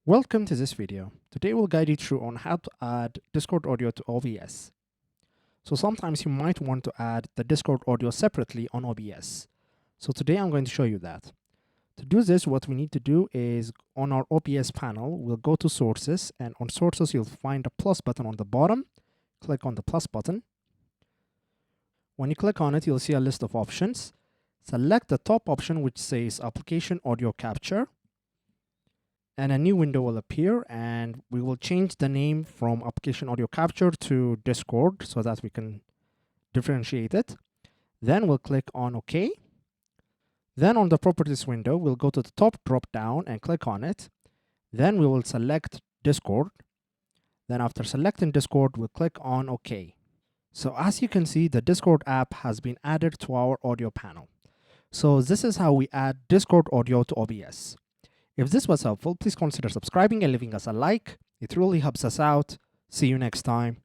Welcome to this video. Today we'll guide you through on how to add Discord audio to OBS. So sometimes you might want to add the Discord audio separately on OBS. So today I'm going to show you that. To do this, what we need to do is on our OBS panel, we'll go to sources, and on sources you'll find a plus button on the bottom. Click on the plus button. When you click on it, you'll see a list of options. Select the top option which says application audio capture, and a new window will appear, and we will change the name from application audio capture to Discord so that we can differentiate it. Then we'll click on OK. Then on the properties window, we'll go to the top drop down and click on it. Then we will select Discord. Then after selecting Discord, we'll click on OK. So as you can see, the Discord app has been added to our audio panel. So this is how we add Discord audio to OBS. If this was helpful, please consider subscribing and leaving us a like. It really helps us out. See you next time.